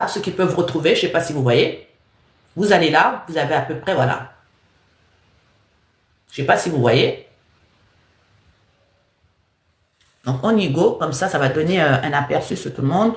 ceux qui peuvent retrouver, je ne sais pas si vous voyez. Vous allez là, vous avez à peu près, voilà. Je ne sais pas si vous voyez. Donc, on y go, comme ça va donner un aperçu sur tout le monde.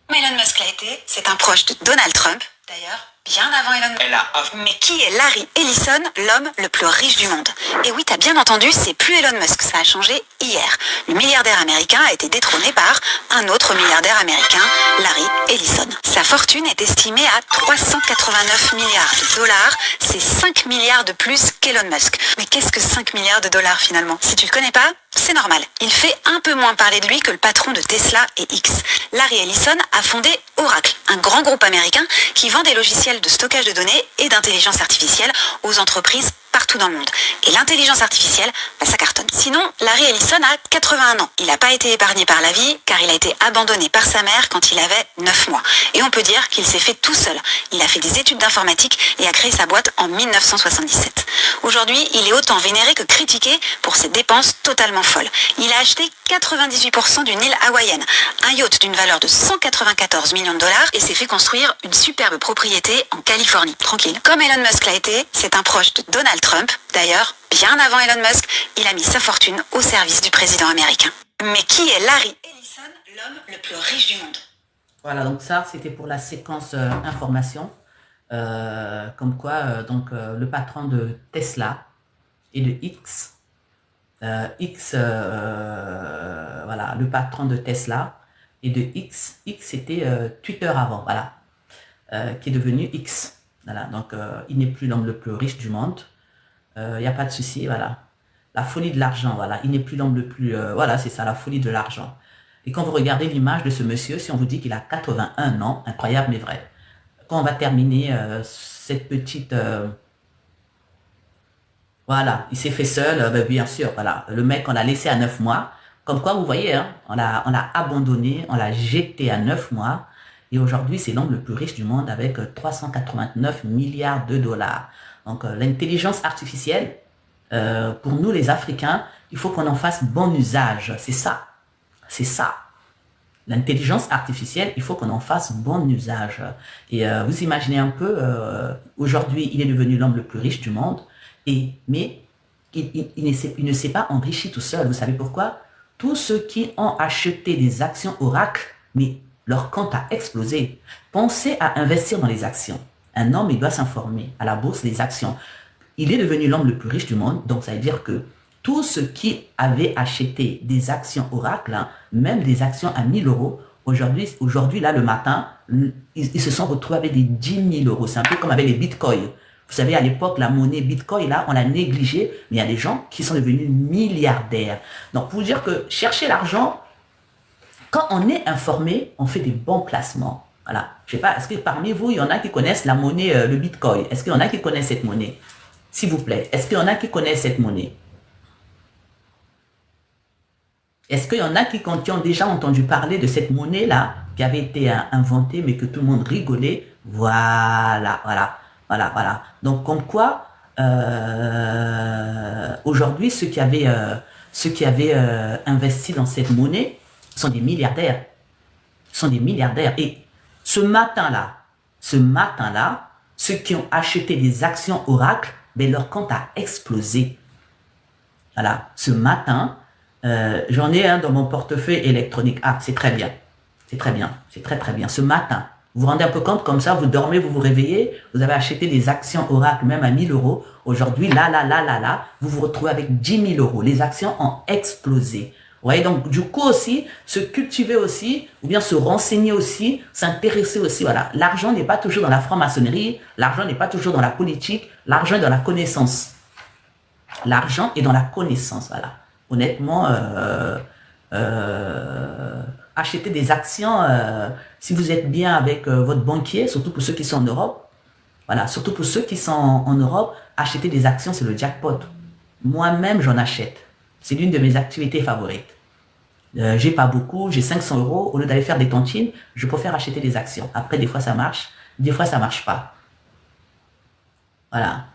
Elon Musk l'a été, c'est un proche de Donald Trump, d'ailleurs, bien avant Elon Musk. Mais qui est Larry Ellison, l'homme le plus riche du monde? Et oui, t'as bien entendu, c'est plus Elon Musk, ça a changé hier. Le milliardaire américain a été détrôné par un autre milliardaire américain, Larry Ellison. Sa fortune est estimée à 389 milliards de dollars, c'est 5 milliards de plus qu'Elon Musk. Mais qu'est-ce que 5 milliards de dollars finalement? Si tu le connais pas, c'est normal. Il fait un peu moins parler de lui que le patron de Tesla et X. Larry Ellison a fondé Oracle, un grand groupe américain qui vend des logiciels de stockage de données et d'intelligence artificielle aux entreprises partout dans le monde. Et l'intelligence artificielle, ça cartonne. Sinon, Larry Ellison a 81 ans. Il n'a pas été épargné par la vie car il a été abandonné par sa mère quand il avait 9 mois. Et on peut dire qu'il s'est fait tout seul. Il a fait des études d'informatique et a créé sa boîte en 1977. Aujourd'hui, il est autant vénéré que critiqué pour ses dépenses totalement folles. Il a acheté 98% d'une île hawaïenne, un yacht d'une valeur de 194 millions de dollars et s'est fait construire une superbe propriété en Californie. Tranquille. Comme Elon Musk l'a été, c'est un proche de Donald Trump. D'ailleurs, bien avant Elon Musk, il a mis sa fortune au service du président américain. Mais qui est Larry Ellison, l'homme le plus riche du monde? Voilà, donc ça, c'était pour la séquence information. Comme quoi, le patron de Tesla et de X, voilà, le patron de Tesla et de X c'était Twitter avant, voilà, qui est devenu X. Voilà, donc il n'est plus l'homme le plus riche du monde. Il n'y a pas de souci, voilà. La folie de l'argent, voilà. Il n'est plus l'homme le plus... voilà, c'est ça, la folie de l'argent. Et quand vous regardez l'image de ce monsieur, si on vous dit qu'il a 81 ans, incroyable mais vrai. Quand on va terminer cette petite... voilà, il s'est fait seul, ben, bien sûr, voilà. Le mec, on l'a laissé à 9 mois. Comme quoi, vous voyez, hein, on l'a abandonné, on l'a jeté à 9 mois. Et aujourd'hui, c'est l'homme le plus riche du monde avec 389 milliards de dollars. Donc, l'intelligence artificielle, pour nous les Africains, il faut qu'on en fasse bon usage. C'est ça. C'est ça. L'intelligence artificielle, il faut qu'on en fasse bon usage. Et vous imaginez un peu, aujourd'hui, il est devenu l'homme le plus riche du monde, mais il ne s'est pas enrichi tout seul. Vous savez pourquoi? Tous ceux qui ont acheté des actions Oracle, mais leur compte a explosé. Pensez à investir dans les actions. Un homme, il doit s'informer à la bourse des actions. Il est devenu l'homme le plus riche du monde, donc ça veut dire que tous ceux qui avaient acheté des actions Oracle, hein, même des actions à 1000 euros, aujourd'hui, là, le matin, ils se sont retrouvés avec des 10 000 euros. C'est un peu comme avec les bitcoins. Vous savez, à l'époque, la monnaie bitcoin, là, on l'a négligée, mais il y a des gens qui sont devenus milliardaires. Donc, pour vous dire que chercher l'argent, quand on est informé, on fait des bons placements. Voilà. Je sais pas, est-ce que parmi vous, il y en a qui connaissent la monnaie, le bitcoin? Est-ce qu'il y en a qui connaissent cette monnaie? S'il vous plaît, est-ce qu'il y en a qui connaissent cette monnaie? Est-ce qu'il y en a qui ont déjà entendu parler de cette monnaie-là, qui avait été inventée, mais que tout le monde rigolait? Voilà, voilà, voilà, voilà. Donc, comme quoi, aujourd'hui, ceux qui avaient investi dans cette monnaie sont des milliardaires. Sont des milliardaires. Et ce matin-là, ceux qui ont acheté des actions Oracle, ben, leur compte a explosé. Voilà, ce matin, j'en ai un dans mon portefeuille électronique. Ah, c'est très bien. C'est très bien. C'est très très bien. Ce matin, vous vous rendez un peu compte, comme ça, vous dormez, vous vous réveillez, vous avez acheté des actions Oracle, même à 1000 euros. Aujourd'hui, là, vous vous retrouvez avec 10 000 euros. Les actions ont explosé. Vous voyez, donc, du coup aussi, se cultiver aussi, ou bien se renseigner aussi, s'intéresser aussi, voilà. L'argent n'est pas toujours dans la franc-maçonnerie, l'argent n'est pas toujours dans la politique, l'argent est dans la connaissance. L'argent est dans la connaissance, voilà. Honnêtement, acheter des actions, si vous êtes bien avec votre banquier, surtout pour ceux qui sont en Europe, voilà, surtout pour ceux qui sont en Europe, acheter des actions, c'est le jackpot. Moi-même, j'en achète. C'est l'une de mes activités favorites. J'ai pas beaucoup, j'ai 500 euros. Au lieu d'aller faire des tontines, je préfère acheter des actions. Après, des fois, ça marche. Des fois, ça marche pas. Voilà.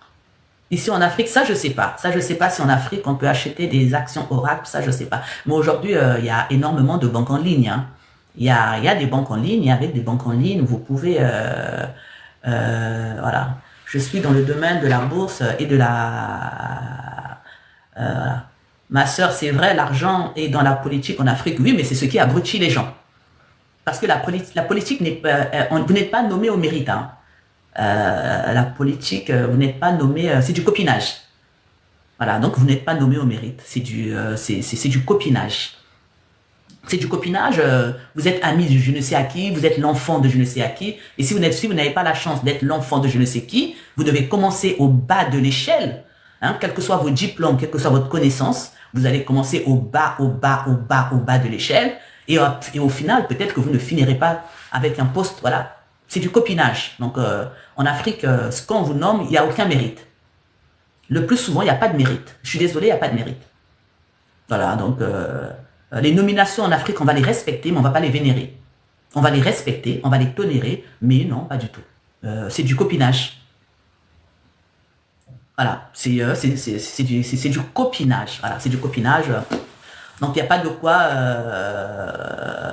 Ici, en Afrique, ça, je sais pas. Ça, je sais pas si en Afrique, on peut acheter des actions Oracle. Ça, je sais pas. Mais aujourd'hui, il y a énormément de banques en ligne. Hein. il y a des banques en ligne, et avec des banques en ligne, vous pouvez, voilà. Je suis dans le domaine de la bourse et de la, voilà. Ma sœur, c'est vrai, l'argent est dans la politique en Afrique, oui, mais c'est ce qui abrutit les gens. Parce que la politique n'est pas, vous n'êtes pas nommé au mérite, hein. La politique, vous n'êtes pas nommé, c'est du copinage. Voilà, donc vous n'êtes pas nommé au mérite, c'est du copinage. C'est du copinage, vous êtes ami de je ne sais à qui, vous êtes l'enfant de je ne sais à qui, et si vous n'avez pas la chance d'être l'enfant de je ne sais qui, vous devez commencer au bas de l'échelle, hein, quels que soient vos diplômes, quelle que soit votre connaissance, vous allez commencer au bas, au bas, au bas, au bas de l'échelle, et au final, peut-être que vous ne finirez pas avec un poste, voilà. C'est du copinage. Donc, en Afrique, quand on vous nomme, il n'y a aucun mérite. Le plus souvent, il n'y a pas de mérite. Je suis désolé, il n'y a pas de mérite. Voilà, donc, les nominations en Afrique, on va les respecter, mais on ne va pas les vénérer. On va les respecter, on va les tolérer, mais non, pas du tout. C'est du copinage. Voilà, c'est du copinage. Voilà, c'est du copinage. Donc il n'y a pas de quoi,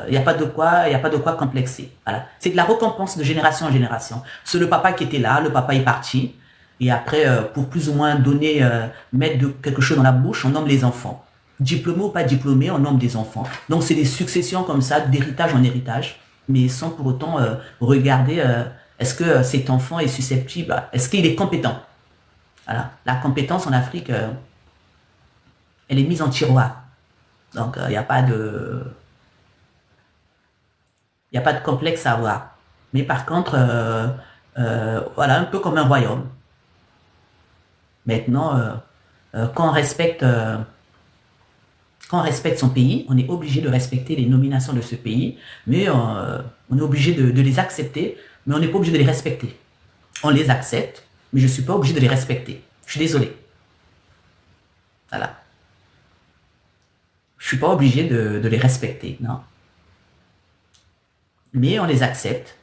il n'y a pas de quoi complexer. Voilà, c'est de la récompense de génération en génération. C'est le papa qui était là, le papa est parti, et après pour plus ou moins donner, mettre quelque chose dans la bouche, on nomme les enfants. Diplômé ou pas diplômé, on nomme des enfants. Donc c'est des successions comme ça, d'héritage en héritage, mais sans pour autant regarder est-ce que cet enfant est susceptible, est-ce qu'il est compétent. Voilà, la compétence en Afrique, elle est mise en tiroir. Donc, il n'y a pas de complexe à avoir. Mais par contre, voilà, un peu comme un royaume. Maintenant, quand on respecte son pays, on est obligé de respecter les nominations de ce pays, mais on est obligé de les accepter, mais on n'est pas obligé de les respecter. On les accepte, mais je ne suis pas obligé de les respecter. Je suis désolé. Voilà. Je suis pas obligé de les respecter, non. Mais on les accepte.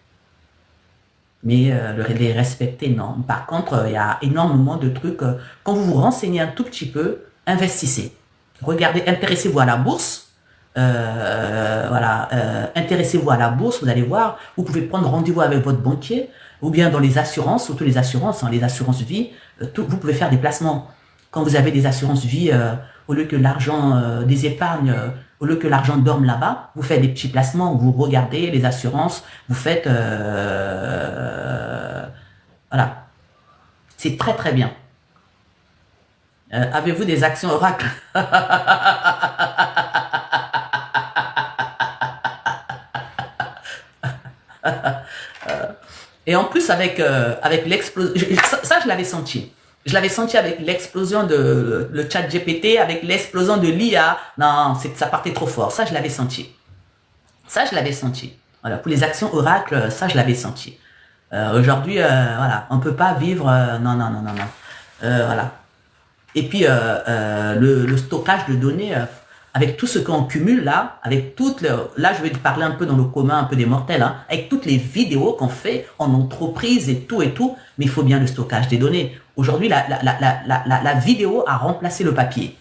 Mais les respecter, non. Par contre, il y a énormément de trucs. Quand vous vous renseignez un tout petit peu, investissez. Regardez, intéressez-vous à la bourse. Voilà, intéressez-vous à la bourse, vous allez voir. Vous pouvez prendre rendez-vous avec votre banquier, ou bien dans les assurances, surtout les assurances, hein, les assurances vie. Vous pouvez faire des placements. Quand vous avez des assurances vie, au lieu que l'argent des épargnes, au lieu que l'argent dorme là-bas, vous faites des petits placements, vous regardez les assurances, vous faites... voilà. C'est très très bien. Avez-vous des actions Oracle? Et en plus, avec l'explosion... Ça, je l'avais senti. Je l'avais senti avec l'explosion de le chat GPT, avec l'explosion de l'IA. Non, ça partait trop fort. Ça, je l'avais senti. Ça, je l'avais senti. Voilà, pour les actions Oracle, ça, je l'avais senti. Aujourd'hui, voilà, on ne peut pas vivre... non, non, non, non, non. Voilà. Et puis, le stockage de données, avec tout ce qu'on cumule là, avec toutes là, je vais parler un peu dans le commun, un peu des mortels, hein, avec toutes les vidéos qu'on fait en entreprise et tout, mais il faut bien le stockage des données. Aujourd'hui, la vidéo a remplacé le papier.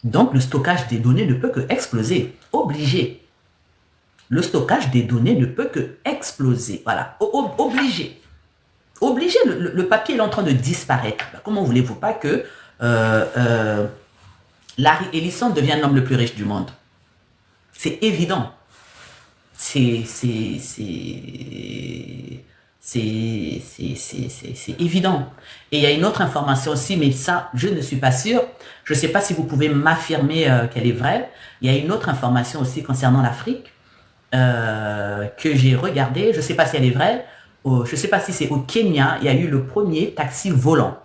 Donc, le stockage des données ne peut que exploser. Obligé. Le stockage des données ne peut que exploser. Voilà. Obligé. Obligé. Le papier est en train de disparaître. Comment voulez-vous pas que Larry Ellison devient l'homme le plus riche du monde? C'est évident. C'est évident. Et il y a une autre information aussi, mais ça, je ne suis pas sûr. Je ne sais pas si vous pouvez m'affirmer qu'elle est vraie. Il y a une autre information aussi concernant l'Afrique que j'ai regardée. Je ne sais pas si elle est vraie. Je ne sais pas si c'est au Kenya. Il y a eu le premier taxi volant.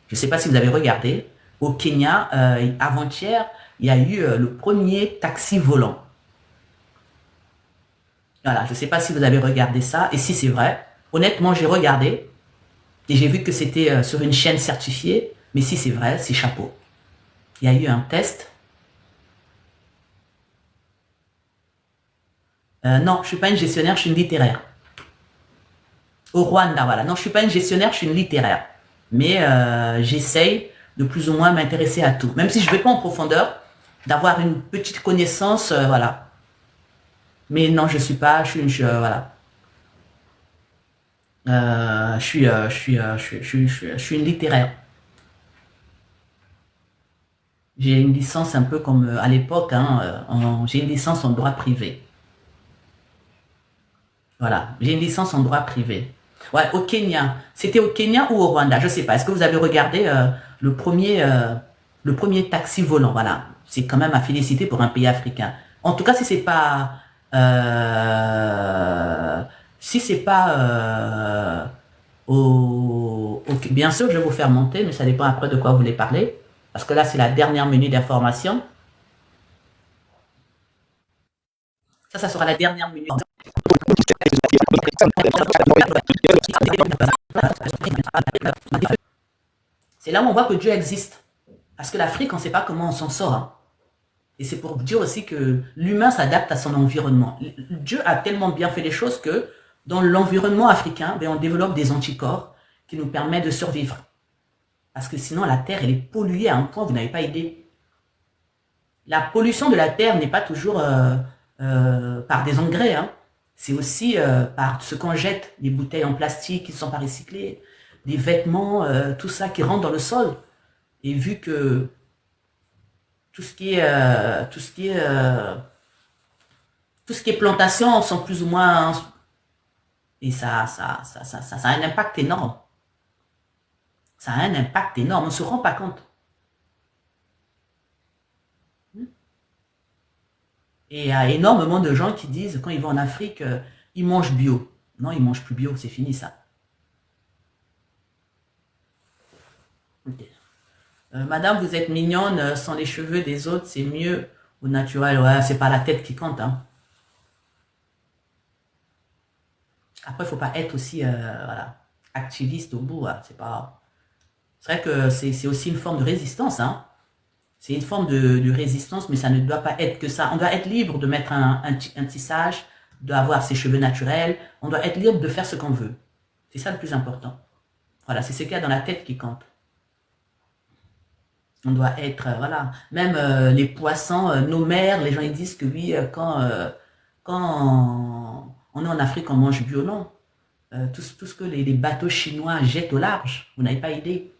Je ne sais pas si vous avez regardé. Au Kenya, avant-hier, il y a eu le premier taxi volant. Voilà, je ne sais pas si vous avez regardé ça. Et si c'est vrai, honnêtement, j'ai regardé. Et j'ai vu que c'était sur une chaîne certifiée. Mais si c'est vrai, c'est chapeau. Il y a eu un test. Non, je ne suis pas une gestionnaire, je suis une littéraire. Au Rwanda, voilà. Non, je ne suis pas une gestionnaire, je suis une littéraire. Mais j'essaye de plus ou moins m'intéresser à tout. Même si je ne vais pas en profondeur, d'avoir une petite connaissance, voilà. Mais non, je suis pas, je suis une, voilà. Je suis une littéraire. J'ai une licence un peu comme à l'époque, hein, j'ai une licence en droit privé. Voilà, j'ai une licence en droit privé. Ouais, au Kenya. C'était au Kenya ou au Rwanda, je sais pas. Est-ce que vous avez regardé le premier taxi volant? Voilà, c'est quand même à féliciter pour un pays africain. En tout cas, si c'est pas bien sûr, je vais vous faire monter, mais ça dépend après de quoi vous voulez parler, parce que là, c'est la dernière minute d'information. Ça sera la dernière minute. C'est là où on voit que Dieu existe. Parce que l'Afrique, on ne sait pas comment on s'en sort, hein. Et c'est pour dire aussi que l'humain s'adapte à son environnement. Dieu a tellement bien fait les choses que dans l'environnement africain, ben, on développe des anticorps qui nous permettent de survivre. Parce que sinon, la terre, elle est polluée à un point, vous n'avez pas idée. La pollution de la terre n'est pas toujours par des engrais, hein. C'est aussi par ce qu'on jette, des bouteilles en plastique qui ne sont pas recyclées, des vêtements, tout ça qui rentre dans le sol. Et vu que tout ce qui est, tout ce qui est plantation sont plus ou moins, et ça a un impact énorme. Ça a un impact énorme, on ne se rend pas compte. Et il y a énormément de gens qui disent, quand ils vont en Afrique, ils mangent bio. Non, ils mangent plus bio, c'est fini ça. Okay. Madame, vous êtes mignonne, sans les cheveux des autres, c'est mieux au naturel. Ouais, c'est pas la tête qui compte, hein. Après, il ne faut pas être aussi voilà, activiste au bout. Hein. C'est vrai que c'est aussi une forme de résistance, hein. C'est une forme de résistance, mais ça ne doit pas être que ça. On doit être libre de mettre un tissage, d'avoir ses cheveux naturels. On doit être libre de faire ce qu'on veut. C'est ça le plus important. Voilà, c'est ce qu'il y a dans la tête qui compte. On doit être, voilà. Même les poissons, nos mers, les gens ils disent que oui, quand on est en Afrique, on mange bio, non. Tout ce que les bateaux chinois jettent au large, vous n'avez pas idée.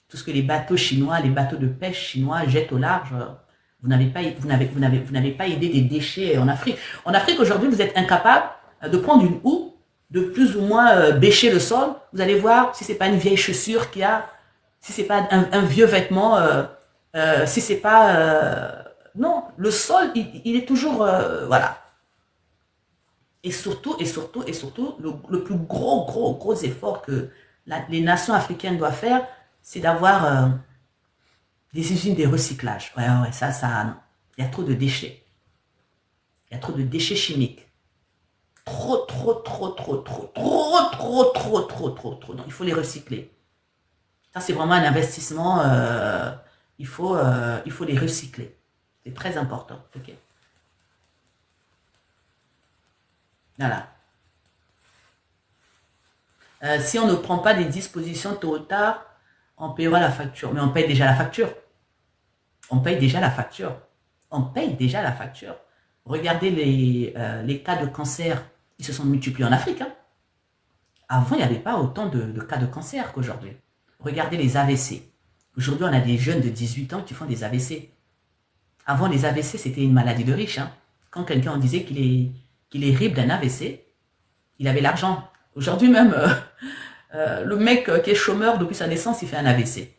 Tout ce que les bateaux chinois, les bateaux de pêche chinois jettent au large, vous n'avez pas idée des déchets en Afrique. En Afrique, aujourd'hui, vous êtes incapable de prendre une houe, de plus ou moins bêcher le sol. Vous allez voir si c'est pas une vieille chaussure qu'il y a, si c'est pas un vieux vêtement, si c'est pas... non, le sol, il est toujours... voilà. Et surtout, le plus gros effort que les nations africaines doivent faire, c'est d'avoir des usines de recyclage. Ouais, ça, il y a trop de déchets. Il y a trop de déchets chimiques. Trop. Donc, il faut les recycler. Ça, c'est vraiment un investissement. Il faut les recycler. C'est très important. Ok. Voilà. Si on ne prend pas des dispositions tôt ou tard, on paiera la facture. Mais on paye déjà la facture. On paye déjà la facture. On paye déjà la facture. Regardez les cas de cancer. Ils se sont multipliés en Afrique. Hein. Avant, il n'y avait pas autant de cas de cancer qu'aujourd'hui. Regardez les AVC. Aujourd'hui, on a des jeunes de 18 ans qui font des AVC. Avant, les AVC, c'était une maladie de riche. Hein. Quand quelqu'un disait qu'il est riche d'un AVC, il avait l'argent. Aujourd'hui même, le mec qui est chômeur depuis sa naissance, il fait un AVC.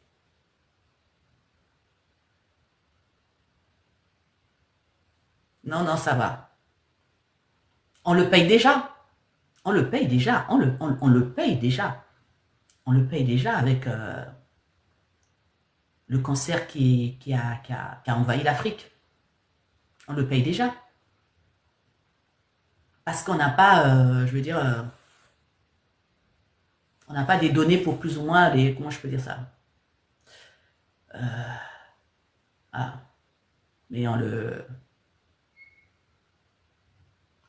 Non, ça va. On le paye déjà. On le paye déjà. On le paye déjà. On le paye déjà avec le cancer qui a envahi l'Afrique. On le paye déjà. Parce qu'on n'a pas, je veux dire, on n'a pas des données pour plus ou moins les... Comment je peux dire ça ah. Mais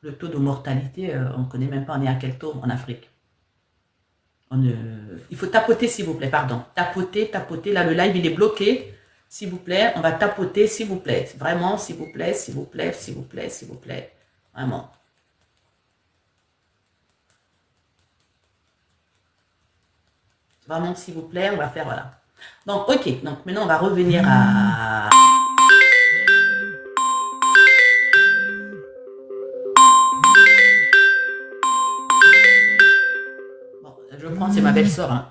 le taux de mortalité, on ne connaît même pas, on est à quel taux en Afrique. Il faut tapoter, s'il vous plaît, pardon. Tapoter. Là, le live, il est bloqué. S'il vous plaît, on va tapoter, s'il vous plaît. Vraiment, s'il vous plaît. Vraiment. Vraiment, s'il vous plaît, on va faire, voilà. Donc, ok. Donc, maintenant, on va revenir à... Bon, je prends, c'est ma belle-sœur, hein.